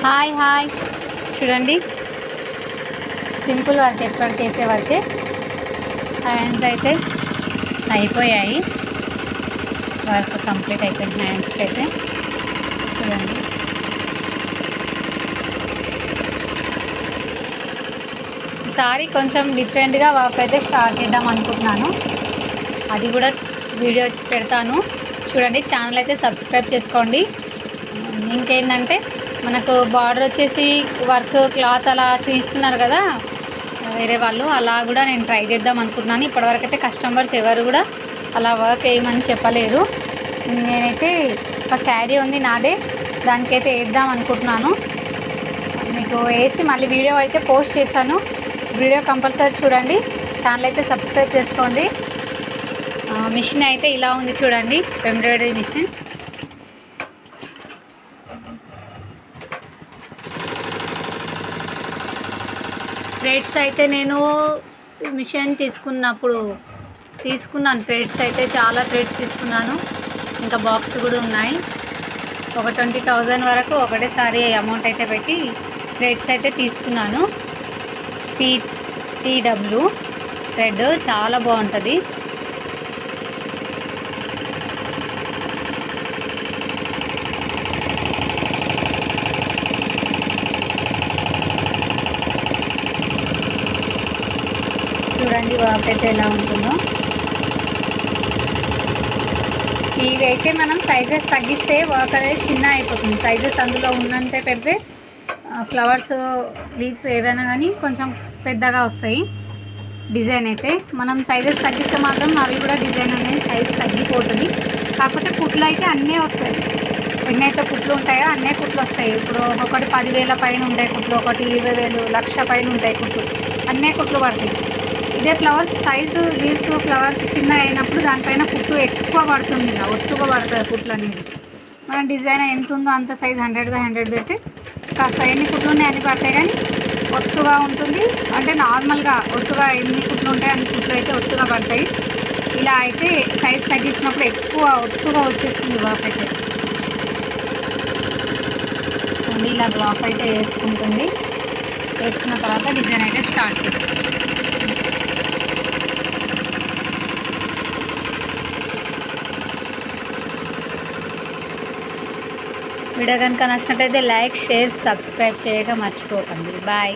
Hi hi చూడండి, simple work ఎప్పుడు చేసే వరకే హ్యాండ్స్ అయితే అయిపోయాయి. వర్క్ కంప్లీట్ అయిపోయింది హ్యాండ్స్కి అయితే. చూడండి, ఈసారి కొంచెం డిఫరెంట్గా వర్క్ అయితే స్టార్ట్ చేద్దాం అనుకుంటున్నాను. అది కూడా వీడియో పెడతాను చూడండి. ఛానల్ అయితే సబ్స్క్రైబ్ చేసుకోండి. ఇంకేంటంటే మనకు బార్డర్ వచ్చేసి వర్క్ క్లాత్ అలా చూపిస్తున్నారు కదా వేరే వాళ్ళు, అలా కూడా నేను ట్రై చేద్దాం అనుకుంటున్నాను. ఇప్పటివరకు అయితే కస్టమర్స్ ఎవరు కూడా అలా వర్క్ వేయమని చెప్పలేరు. నేనైతే ఒక శారీ ఉంది నాదే, దానికైతే వేద్దాం అనుకుంటున్నాను. మీకు వేసి మళ్ళీ వీడియో అయితే పోస్ట్ చేస్తాను. వీడియో కంపల్సరీ చూడండి. ఛానల్ అయితే సబ్స్క్రైబ్ చేసుకోండి. మిషన్ అయితే ఇలా ఉంది చూడండి, ఎంబ్రాయిడరీ మిషన్. థ్రెడ్స్ అయితే నేను మిషన్ తీసుకున్నాను థ్రెడ్స్ అయితే చాలా థ్రెడ్స్ తీసుకున్నాను. ఇంకా బాక్స్ కూడా ఉన్నాయి. ఒక 20,000 వరకు ఒకటేసారి అమౌంట్ అయితే పెట్టి థ్రెడ్స్ అయితే తీసుకున్నాను. TW థ్రెడ్ చాలా బాగుంటుంది. చూడండి వర్క్ అయితే ఎలా ఉంటుందో. ఇవి అయితే మనం సైజెస్ తగ్గిస్తే వర్క్ అనేది చిన్న అయిపోతుంది. సైజెస్ అందులో ఉన్నంతే పెడితే ఫ్లవర్స్ లీవ్స్ ఏవైనా కానీ కొంచెం పెద్దగా వస్తాయి. డిజైన్ అయితే మనం సైజెస్ తగ్గిస్తే మాత్రం అవి కూడా డిజైన్ అనేది సైజ్ తగ్గిపోతుంది. కాకపోతే కుట్లు అయితే అన్నీ వస్తాయి. ఎన్నైతే కుట్లు ఉంటాయో అన్నీ కుట్లు వస్తాయి. ఇప్పుడు ఒకటి 10,000 పైన ఉంటాయి కుట్లు, ఒకటి 20,000 లక్ష పైన ఉంటాయి కుట్లు. అన్నీ కుట్లు పడతాయి. ఇదే ఫ్లవర్స్ సైజు లీవ్స్ ఫ్లవర్స్ చిన్న అయినప్పుడు దానిపైన కుట్లు ఎక్కువ పడుతుంది, ఒత్తుగా పడుతుంది కుట్లు అనేది. మన డిజైన్ ఎంత ఉందో అంత సైజ్ 100/100 పెడితే కాస్త ఎన్ని కుట్లు ఉన్నాయి అన్ని పడతాయి, కానీ ఒత్తుగా ఉంటుంది. అంటే నార్మల్గా ఒత్తుగా ఎన్ని కుట్లు ఉంటాయి అన్ని కుట్లు అయితే ఒత్తుగా పడతాయి. ఇలా అయితే సైజ్ తగ్గించినప్పుడు ఎక్కువ ఒత్తుగా వచ్చేస్తుంది వర్క్ అయితే. ఇలా గ్లాఫ్ అయితే వేసుకుంటుంది. వేసుకున్న తర్వాత డిజైన్ అయితే స్టార్ట్ చేస్తుంది. వీడియో కనుక నచ్చినట్టయితే లైక్, షేర్, సబ్స్క్రైబ్ చేయక మర్చిపోకండి. బాయ్.